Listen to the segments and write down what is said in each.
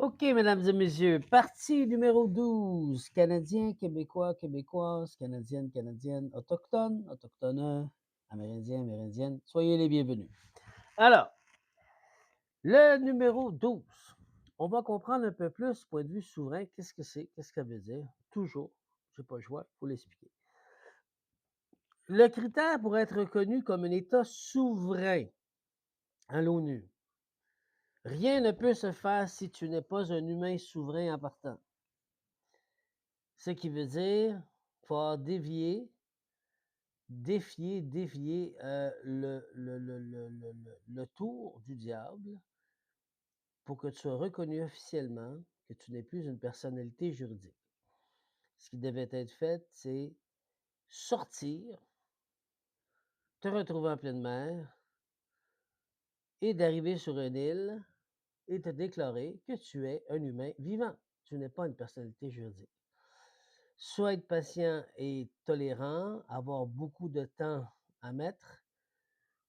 OK, mesdames et messieurs, partie numéro 12. Canadiens, Québécois, Québécoises, Canadiennes, Canadiennes, Autochtones, Autochtones, Amérindiens, Amérindiennes, soyez les bienvenus. Alors, le numéro 12. On va comprendre un peu plus, point de vue souverain, qu'est-ce que c'est, qu'est-ce que ça veut dire. Toujours, j'ai pas le choix, il faut l'expliquer. Le critère pour être reconnu comme un État souverain à l'ONU. Rien ne peut se faire si tu n'es pas un humain souverain en partant. Ce qui veut dire qu'il faut défier le tour du diable pour que tu sois reconnu officiellement que tu n'es plus une personnalité juridique. Ce qui devait être fait, c'est sortir, te retrouver en pleine mer et d'arriver sur une île et te déclarer que tu es un humain vivant. Tu n'es pas une personnalité juridique. Soit être patient et tolérant, avoir beaucoup de temps à mettre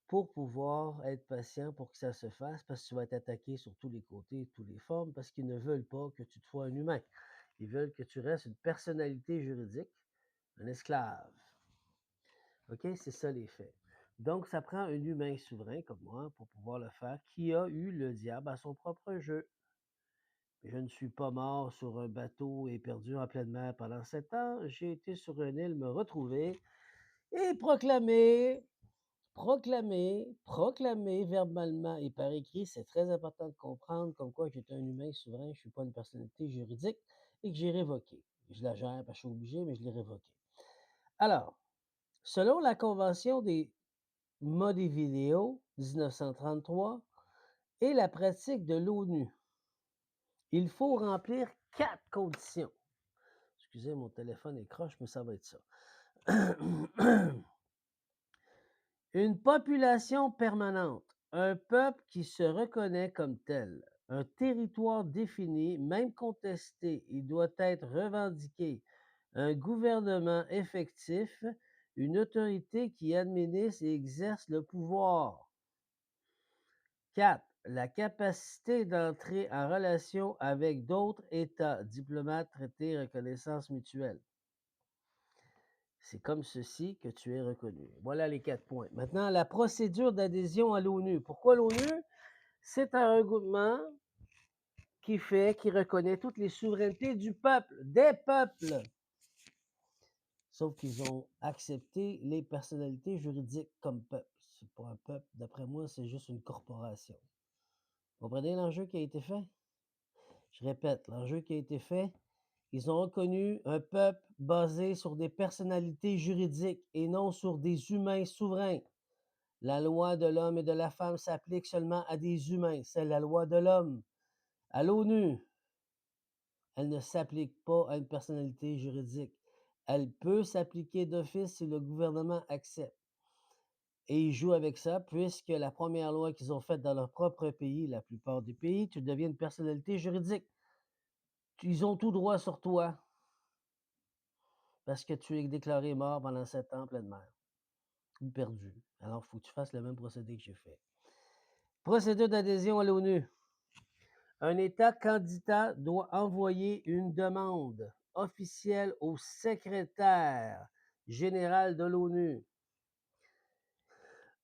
pour pouvoir être patient pour que ça se fasse, parce que tu vas être attaqué sur tous les côtés, toutes les formes, parce qu'ils ne veulent pas que tu te sois un humain. Ils veulent que tu restes une personnalité juridique, un esclave. OK? C'est ça les faits. Donc, ça prend un humain souverain comme moi pour pouvoir le faire, qui a eu le diable à son propre jeu. Je ne suis pas mort sur un bateau et perdu en pleine mer pendant 7 ans. J'ai été sur une île me retrouver et proclamer verbalement et par écrit, c'est très important de comprendre comme quoi j'étais un humain souverain, je ne suis pas une personnalité juridique et que j'ai révoqué. Je la gère parce que je suis obligé, mais je l'ai révoqué. Alors, selon la Convention des Montevideo 1933 et la pratique de l'ONU, il faut remplir 4 conditions. Excusez, mon téléphone est croche, mais ça va être ça. Une population permanente, un peuple qui se reconnaît comme tel, un territoire défini, même contesté, il doit être revendiqué, un gouvernement effectif, une autorité qui administre et exerce le pouvoir. 4. La capacité d'entrer en relation avec d'autres États, diplomates, traités, reconnaissance mutuelle. C'est comme ceci que tu es reconnu. Voilà les 4 points. Maintenant, la procédure d'adhésion à l'ONU. Pourquoi l'ONU? C'est un regroupement qui reconnaît toutes les souverainetés du peuple, des peuples. Sauf qu'ils ont accepté les personnalités juridiques comme peuple. C'est pas un peuple, d'après moi, c'est juste une corporation. Vous comprenez l'enjeu qui a été fait? Je répète, l'enjeu qui a été fait, ils ont reconnu un peuple basé sur des personnalités juridiques et non sur des humains souverains. La loi de l'homme et de la femme s'applique seulement à des humains. C'est la loi de l'homme. À l'ONU, elle ne s'applique pas à une personnalité juridique. Elle peut s'appliquer d'office si le gouvernement accepte. Et ils jouent avec ça, puisque la première loi qu'ils ont faite dans leur propre pays, la plupart des pays, tu deviens une personnalité juridique. Ils ont tout droit sur toi parce que tu es déclaré mort pendant 7 ans en pleine mer ou perdu. Alors, il faut que tu fasses le même procédé que j'ai fait. Procédure d'adhésion à l'ONU. Un État candidat doit envoyer une demande officielle au secrétaire général de l'ONU.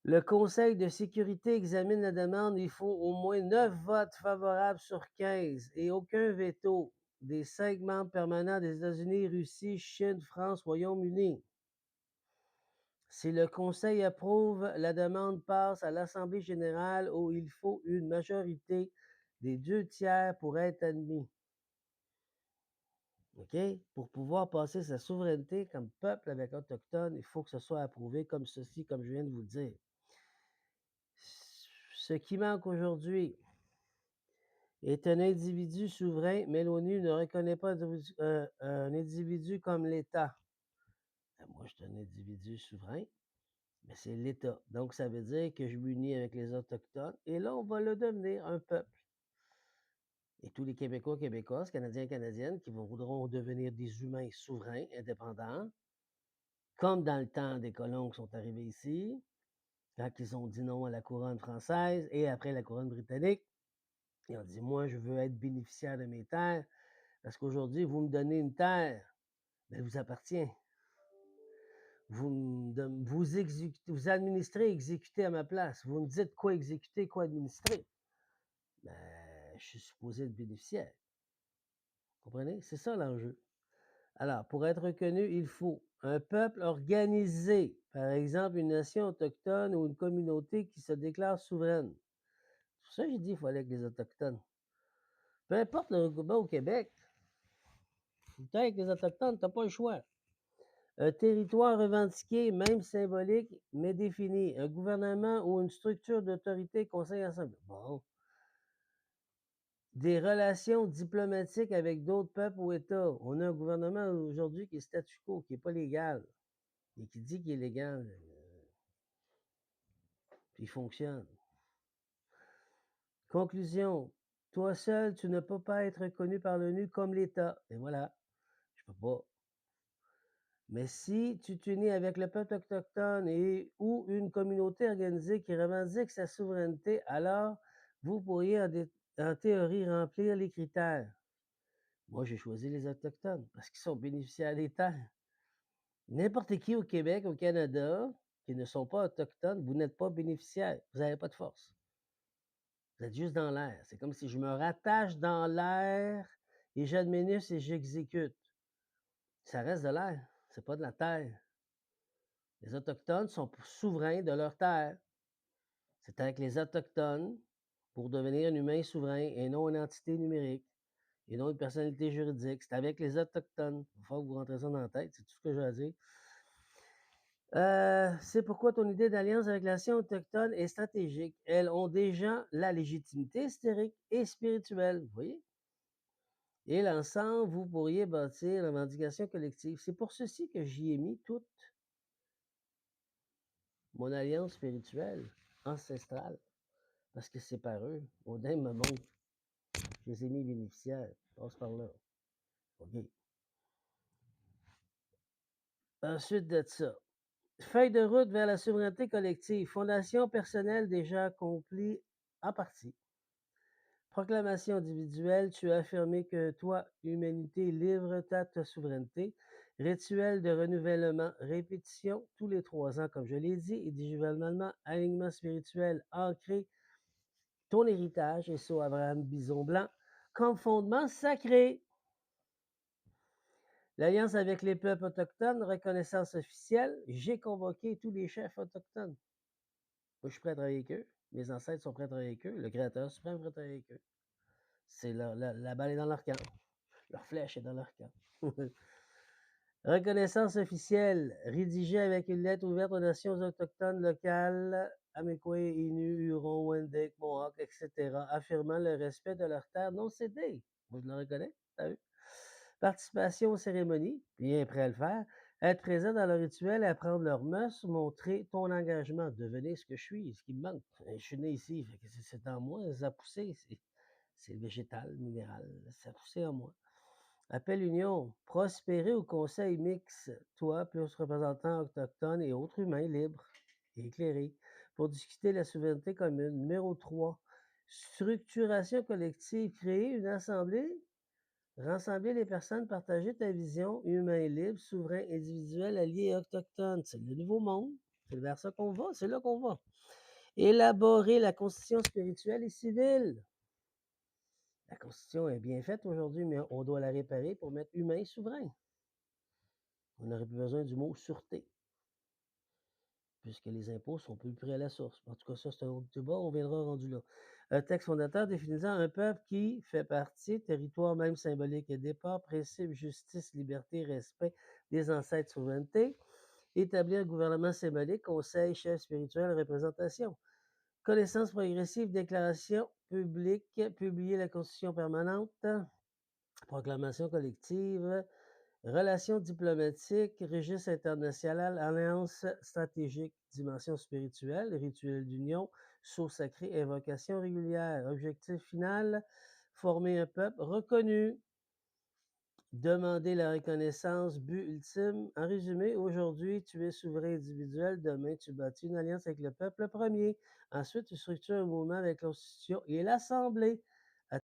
Le Conseil de sécurité examine la demande. Il faut au moins 9 votes favorables sur 15 et aucun veto des 5 membres permanents des États-Unis, Russie, Chine, France, Royaume-Uni. Si le Conseil approuve, la demande passe à l'Assemblée générale où il faut une majorité des 2 tiers pour être admis. OK? Pour pouvoir passer sa souveraineté comme peuple avec autochtone, il faut que ce soit approuvé comme ceci, comme je viens de vous le dire. Ce qui manque aujourd'hui est un individu souverain, mais l'ONU ne reconnaît pas un individu comme l'État. Moi, je suis un individu souverain, mais c'est l'État. Donc, ça veut dire que je m'unis avec les Autochtones et là, on va le devenir un peuple. Et tous les Québécois, Québécoises, Canadiens, Canadiennes qui voudront devenir des humains souverains, indépendants, comme dans le temps des colons qui sont arrivés ici, quand ils ont dit non à la couronne française et après la couronne britannique. Ils ont dit: «Moi, je veux être bénéficiaire de mes terres parce qu'aujourd'hui, vous me donnez une terre, elle vous appartient. Vous administrez, exécutez à ma place. Vous me dites quoi exécuter, quoi administrer. Ben, je suis supposé être bénéficiaire. Vous comprenez? C'est ça l'enjeu. Alors, pour être reconnu, il faut un peuple organisé, par exemple une nation autochtone ou une communauté qui se déclare souveraine. C'est pour ça que j'ai dit qu'il faut aller avec les Autochtones. Peu importe le regroupement au Québec, tu es avec les Autochtones, tu n'as pas le choix. Un territoire revendiqué, même symbolique, mais défini. Un gouvernement ou une structure d'autorité, conseil ensemble. Bon. Des relations diplomatiques avec d'autres peuples ou États. On a un gouvernement aujourd'hui qui est statu quo, qui n'est pas légal, et qui dit qu'il est légal, puis il fonctionne. Conclusion. Toi seul, tu ne peux pas être reconnu par l'ONU comme l'État. Et voilà, je peux pas. Mais si tu t'unis avec le peuple autochtone et ou une communauté organisée qui revendique sa souveraineté, alors vous pourriez en théorie remplir les critères. Moi, j'ai choisi les Autochtones parce qu'ils sont bénéficiaires des terres. N'importe qui au Québec, au Canada, qui ne sont pas autochtones, vous n'êtes pas bénéficiaire. Vous n'avez pas de force. Vous êtes juste dans l'air. C'est comme si je me rattache dans l'air et j'administre et j'exécute. Ça reste de l'air, c'est pas de la terre. Les Autochtones sont souverains de leur terre. C'est avec les Autochtones pour devenir un humain souverain et non une entité numérique et non une personnalité juridique. C'est avec les Autochtones. Il faut que vous rentrez ça dans la tête, c'est tout ce que j'ai à dire. C'est pourquoi ton idée d'alliance avec la nation autochtone est stratégique. Elles ont déjà la légitimité historique et spirituelle, vous voyez? Et l'ensemble, vous pourriez bâtir la revendication collective. C'est pour ceci que j'y ai mis toute mon alliance spirituelle, ancestrale, parce que c'est par eux. Odin me montre, je les ai mis bénéficiaires. Passe par là. OK. Ensuite de ça, feuille de route vers la souveraineté collective, fondation personnelle déjà accomplie en partie. Proclamation individuelle, tu as affirmé que toi, humanité, livre ta souveraineté. Rituel de renouvellement, répétition tous les 3 ans, comme je l'ai dit, et individuellement, alignement spirituel ancré, ton héritage, et so Abraham Bison Blanc, comme fondement sacré. L'alliance avec les peuples autochtones, reconnaissance officielle, j'ai convoqué tous les chefs autochtones. Moi, je suis prêt à travailler avec eux. Mes ancêtres sont prêts à travailler avec eux. Le Créateur suprême est prêt à travailler avec eux. C'est la balle est dans leur camp. Leur flèche est dans leur camp. Reconnaissance officielle, rédigée avec une lettre ouverte aux nations autochtones locales, Amekwe, Innu, Huron, Wendick, Mohawk, etc., affirmant le respect de leurs terres non cédées. Moi, je le reconnais, t'as vu? Participation aux cérémonies, bien prêt à le faire. Être présent dans le rituel, apprendre leurs mœurs, montrer ton engagement, devenir ce que je suis, ce qui me manque. Je suis né ici, c'est en moi, ça a poussé, c'est végétal, minéral, ça a poussé en moi. Appel Union, prospérer au conseil mixte, toi plus représentants autochtones et autres humains libres et éclairés, pour discuter de la souveraineté commune. Numéro 3, structuration collective, créer une assemblée, rassembler les personnes, partager ta vision, humain libre, souverain, individuel, allié et autochtone. C'est le nouveau monde, c'est vers ça qu'on va, c'est là qu'on va. Élaborer la constitution spirituelle et civile. La Constitution est bien faite aujourd'hui, mais on doit la réparer pour mettre humain souverain. On n'aurait plus besoin du mot sûreté, puisque les impôts sont plus près à la source. En tout cas, ça, c'est un autre débat, on viendra rendu là. Un texte fondateur définissant un peuple qui fait partie, territoire même symbolique et départ, principe, justice, liberté, respect des ancêtres, souveraineté, établir un gouvernement symbolique, conseil, chef spirituel, représentation. Connaissance progressive, déclaration publique, publier la Constitution permanente, proclamation collective, relations diplomatiques, registre international, alliance stratégique, dimension spirituelle, rituel d'union, sceau sacré, invocation régulière. Objectif final, former un peuple reconnu, demander la reconnaissance, but ultime. En résumé, aujourd'hui, tu es souverain individuel, demain, tu bâtis une alliance avec le peuple premier. Ensuite, tu structures un mouvement avec la Constitution et l'Assemblée.